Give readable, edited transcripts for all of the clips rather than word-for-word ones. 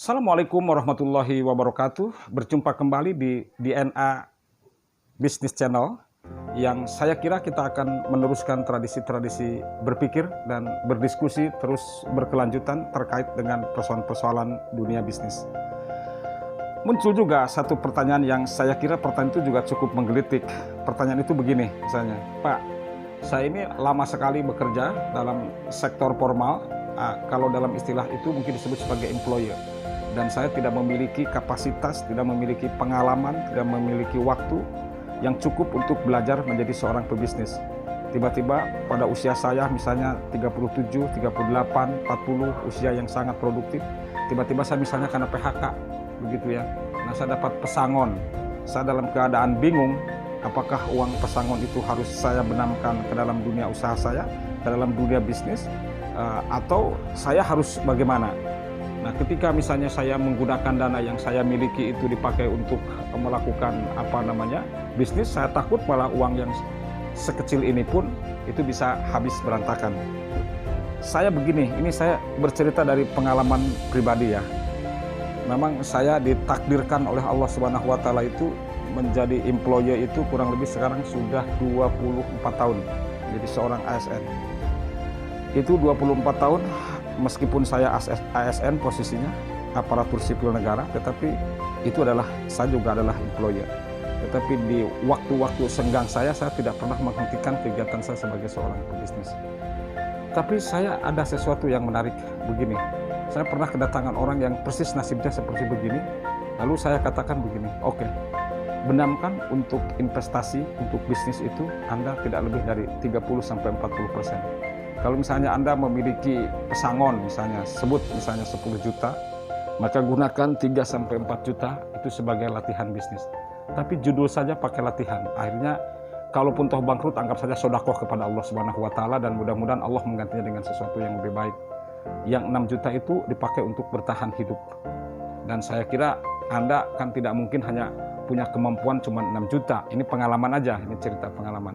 Assalamualaikum warahmatullahi wabarakatuh. Berjumpa kembali di DNA Business Channel yang saya kira kita akan meneruskan tradisi-tradisi berpikir dan berdiskusi terus berkelanjutan terkait dengan persoalan-persoalan dunia bisnis. Muncul juga satu pertanyaan yang saya kira pertanyaan itu juga cukup menggelitik. Pertanyaan itu begini misalnya, Pak, saya ini lama sekali bekerja dalam sektor formal, kalau dalam istilah itu mungkin disebut sebagai employer. Dan saya tidak memiliki kapasitas, tidak memiliki pengalaman, tidak memiliki waktu yang cukup untuk belajar menjadi seorang pebisnis. Tiba-tiba pada usia saya misalnya 37, 38, 40, usia yang sangat produktif, tiba-tiba saya misalnya kena PHK, begitu ya. Nah, saya dapat pesangon. Saya dalam keadaan bingung, apakah uang pesangon itu harus saya benamkan ke dalam dunia usaha saya, ke dalam dunia bisnis, atau saya harus bagaimana? Nah, ketika misalnya saya menggunakan dana yang saya miliki itu dipakai untuk melakukan bisnis, saya takut malah uang yang sekecil ini pun itu bisa habis berantakan. Saya begini, ini saya bercerita dari pengalaman pribadi ya. Memang saya ditakdirkan oleh Allah Subhanahu wa taala itu menjadi employee itu kurang lebih sekarang sudah 24 tahun. Jadi seorang ASN. Itu 24 tahun. Meskipun saya ASN posisinya, aparatur sipil negara, tetapi itu adalah, saya juga adalah employer. Tetapi di waktu-waktu senggang saya tidak pernah menghentikan kegiatan saya sebagai seorang pebisnis. Tapi saya ada sesuatu yang menarik begini. Saya pernah kedatangan orang yang persis nasibnya seperti begini, lalu saya katakan begini, oke, benamkan untuk investasi, untuk bisnis itu Anda tidak lebih dari 30-40%. Kalau misalnya Anda memiliki pesangon, misalnya sebut misalnya 10 juta, maka gunakan 3-4 juta itu sebagai latihan bisnis. Tapi judul saja pakai latihan. Akhirnya kalaupun toh bangkrut, anggap saja sedekah kepada Allah Subhanahu wa taala dan mudah-mudahan Allah menggantinya dengan sesuatu yang lebih baik. Yang 6 juta itu dipakai untuk bertahan hidup. Dan saya kira Anda kan tidak mungkin hanya punya kemampuan cuma 6 juta. Ini pengalaman aja, ini cerita pengalaman.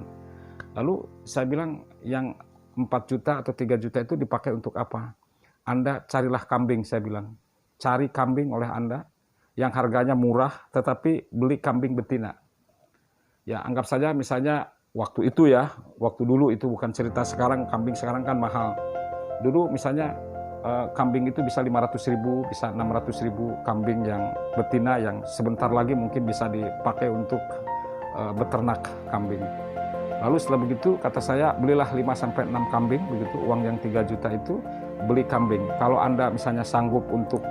Lalu saya bilang yang 4 juta atau 3 juta itu dipakai untuk apa? Anda carilah kambing, saya bilang. Cari kambing oleh Anda yang harganya murah, tetapi beli kambing betina. Ya, anggap saja misalnya waktu itu ya, waktu dulu itu bukan cerita sekarang, kambing sekarang kan mahal. Dulu misalnya kambing itu bisa 500.000, bisa 600.000 kambing yang betina yang sebentar lagi mungkin bisa dipakai untuk beternak kambing. Lalu setelah begitu kata saya belilah 5-6 kambing, begitu uang yang 3 juta itu beli kambing. Kalau Anda misalnya sanggup untuk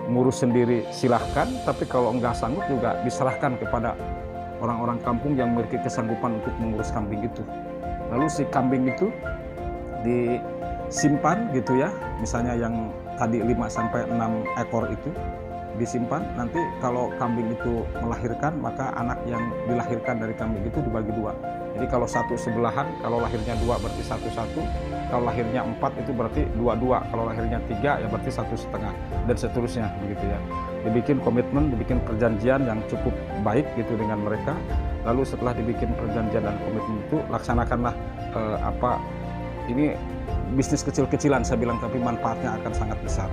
ngurus sendiri silahkan, tapi kalau enggak sanggup juga diserahkan kepada orang-orang kampung yang memiliki kesanggupan untuk mengurus kambing itu. Lalu si kambing itu disimpan gitu ya, misalnya yang tadi 5-6 ekor itu disimpan, nanti kalau kambing itu melahirkan maka anak yang dilahirkan dari kambing itu dibagi 2. Jadi kalau satu sebelahan, kalau lahirnya 2 berarti 1-1, kalau lahirnya 4 itu berarti 2-2, kalau lahirnya 3 ya berarti 1,5 dan seterusnya begitu ya. Dibikin komitmen, dibikin perjanjian yang cukup baik gitu dengan mereka. Lalu setelah dibikin perjanjian dan komitmen itu laksanakanlah ini bisnis kecil-kecilan saya bilang, tapi manfaatnya akan sangat besar.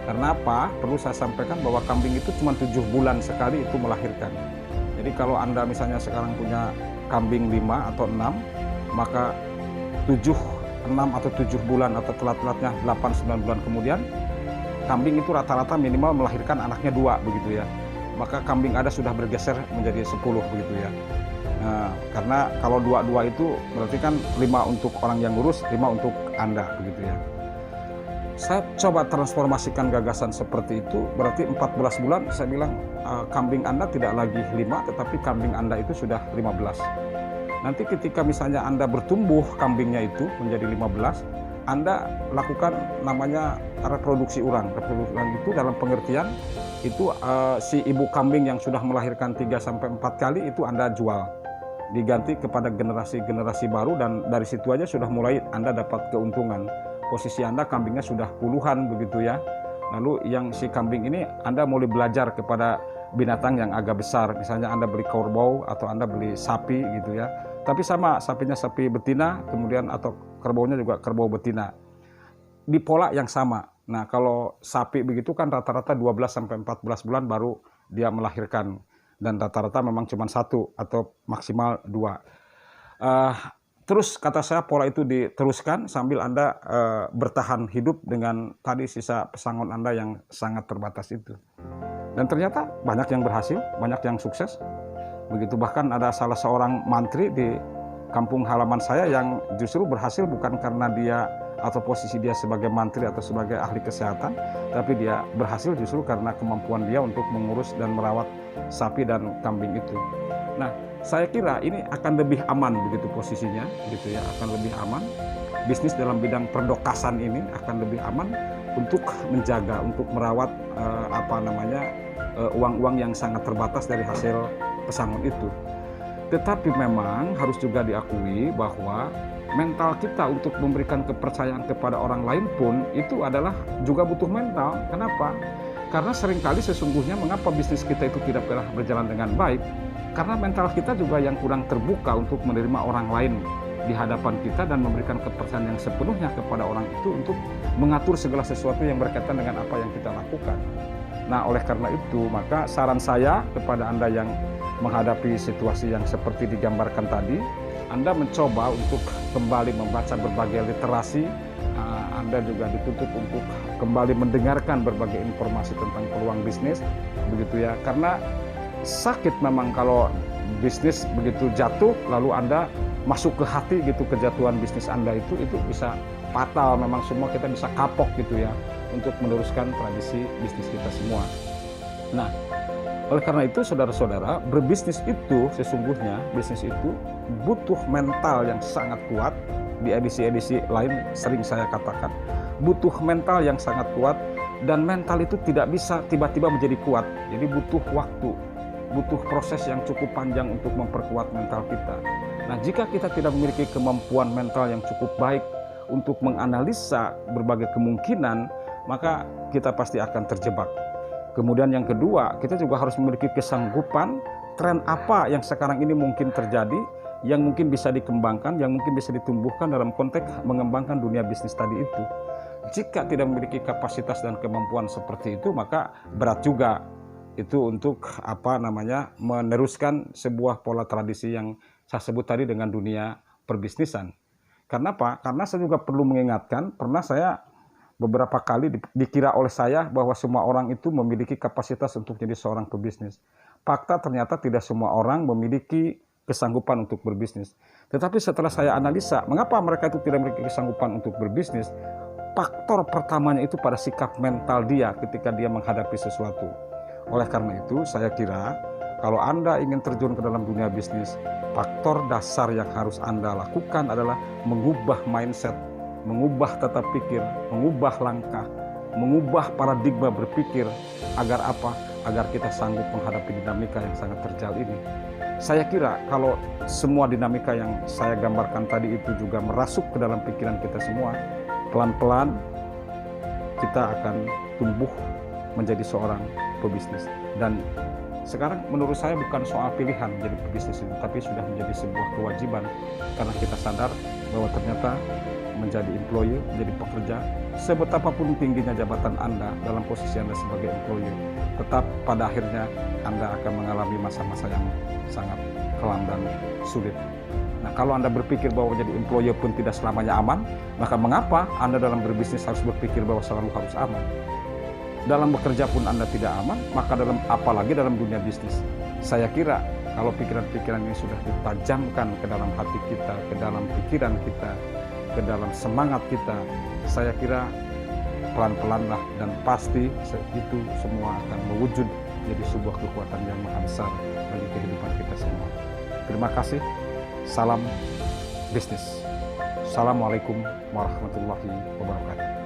Karena apa? Perlu saya sampaikan bahwa kambing itu cuma 7 bulan sekali itu melahirkan. Jadi kalau Anda misalnya sekarang punya kambing 5 atau 6, maka 6 atau 7 bulan atau telat-telatnya 8-9 bulan kemudian, kambing itu rata-rata minimal melahirkan anaknya 2 begitu ya. Maka kambing Anda sudah bergeser menjadi 10 begitu ya. Nah, karena kalau 2 itu berarti kan 5 untuk orang yang ngurus, 5 untuk Anda begitu ya. Saya coba transformasikan gagasan seperti itu, berarti 14 bulan saya bilang kambing Anda tidak lagi 5, tetapi kambing Anda itu sudah 15. Nanti ketika misalnya Anda bertumbuh kambingnya itu menjadi 15, Anda lakukan namanya reproduksi ulang. Reproduksi ulang itu dalam pengertian itu si ibu kambing yang sudah melahirkan 3-4 kali itu Anda jual. Diganti kepada generasi-generasi baru dan dari situ aja sudah mulai Anda dapat keuntungan. Posisi Anda kambingnya sudah puluhan begitu ya. Lalu yang si kambing ini Anda mulai belajar kepada binatang yang agak besar. Misalnya Anda beli kerbau atau Anda beli sapi gitu ya. Tapi sama, sapinya sapi betina, kemudian atau kerbaunya juga kerbau betina. Di pola yang sama. Nah, kalau sapi begitu kan rata-rata 12 sampai 14 bulan baru dia melahirkan. Dan rata-rata memang cuma 1 atau maksimal 2. Terus kata saya pola itu diteruskan sambil Anda bertahan hidup dengan tadi sisa pesangon Anda yang sangat terbatas itu. Dan ternyata banyak yang berhasil, banyak yang sukses. Begitu, bahkan ada salah seorang mantri di kampung halaman saya yang justru berhasil bukan karena dia atau posisi dia sebagai mantri atau sebagai ahli kesehatan, tapi dia berhasil justru karena kemampuan dia untuk mengurus dan merawat sapi dan kambing itu. Nah, saya kira ini akan lebih aman begitu posisinya, gitu ya, akan lebih aman. Bisnis dalam bidang perdokasan ini akan lebih aman untuk menjaga, untuk merawat uang-uang yang sangat terbatas dari hasil pesangon itu. Tetapi memang harus juga diakui bahwa mental kita untuk memberikan kepercayaan kepada orang lain pun itu adalah juga butuh mental. Kenapa? Karena seringkali sesungguhnya mengapa bisnis kita itu tidak pernah berjalan dengan baik, karena mental kita juga yang kurang terbuka untuk menerima orang lain di hadapan kita dan memberikan kepercayaan yang sepenuhnya kepada orang itu untuk mengatur segala sesuatu yang berkaitan dengan apa yang kita lakukan. Nah, oleh karena itu, maka saran saya kepada Anda yang menghadapi situasi yang seperti digambarkan tadi, Anda mencoba untuk kembali membaca berbagai literasi. Anda juga dituntut untuk kembali mendengarkan berbagai informasi tentang peluang bisnis, begitu ya. Karena sakit memang kalau bisnis begitu jatuh, lalu Anda masuk ke hati gitu, kejatuhan bisnis Anda itu bisa fatal. Memang semua kita bisa kapok gitu ya untuk meneruskan tradisi bisnis kita semua. Nah, oleh karena itu saudara-saudara, berbisnis itu sesungguhnya, bisnis itu butuh mental yang sangat kuat. Di edisi-edisi lain sering saya katakan, butuh mental yang sangat kuat, dan mental itu tidak bisa tiba-tiba menjadi kuat. Jadi butuh waktu, butuh proses yang cukup panjang untuk memperkuat mental kita. Nah, jika kita tidak memiliki kemampuan mental yang cukup baik untuk menganalisa berbagai kemungkinan, maka kita pasti akan terjebak. Kemudian yang kedua, kita juga harus memiliki kesanggupan tren apa yang sekarang ini mungkin terjadi, yang mungkin bisa dikembangkan, yang mungkin bisa ditumbuhkan dalam konteks mengembangkan dunia bisnis tadi itu. Jika tidak memiliki kapasitas dan kemampuan seperti itu, maka berat juga itu untuk meneruskan sebuah pola tradisi yang saya sebut tadi dengan dunia perbisnisan. Karena apa? Karena saya juga perlu mengingatkan, pernah saya beberapa kali dikira oleh saya bahwa semua orang itu memiliki kapasitas untuk jadi seorang pebisnis. Fakta ternyata tidak semua orang memiliki kesanggupan untuk berbisnis. Tetapi setelah saya analisa, mengapa mereka itu tidak memiliki kesanggupan untuk berbisnis? Faktor pertamanya itu pada sikap mental dia ketika dia menghadapi sesuatu. Oleh karena itu, saya kira kalau Anda ingin terjun ke dalam dunia bisnis, faktor dasar yang harus Anda lakukan adalah mengubah mindset, mengubah tata pikir, mengubah langkah, mengubah paradigma berpikir. Agar apa? Agar kita sanggup menghadapi dinamika yang sangat terjal ini. Saya kira kalau semua dinamika yang saya gambarkan tadi itu juga merasuk ke dalam pikiran kita semua, pelan-pelan kita akan tumbuh menjadi seorang pebisnis. Dan sekarang menurut saya bukan soal pilihan menjadi pebisnis itu, tapi sudah menjadi sebuah kewajiban, karena kita sadar bahwa ternyata menjadi employee, menjadi pekerja, sebetapapun tingginya jabatan Anda dalam posisi Anda sebagai employee, tetap pada akhirnya Anda akan mengalami masa-masa yang sangat kelam dan sulit. Nah, kalau Anda berpikir bahwa menjadi employee pun tidak selamanya aman, maka mengapa Anda dalam berbisnis harus berpikir bahwa selalu harus aman? Dalam bekerja pun Anda tidak aman, maka apalagi dalam dunia bisnis. Saya kira kalau pikiran-pikiran ini sudah ditajamkan ke dalam hati kita, ke dalam pikiran kita, ke dalam semangat kita, saya kira pelan-pelanlah dan pasti itu semua akan mewujud jadi sebuah kekuatan yang maha besar bagi kehidupan kita semua. Terima kasih. Salam bisnis. Assalamualaikum warahmatullahi wabarakatuh.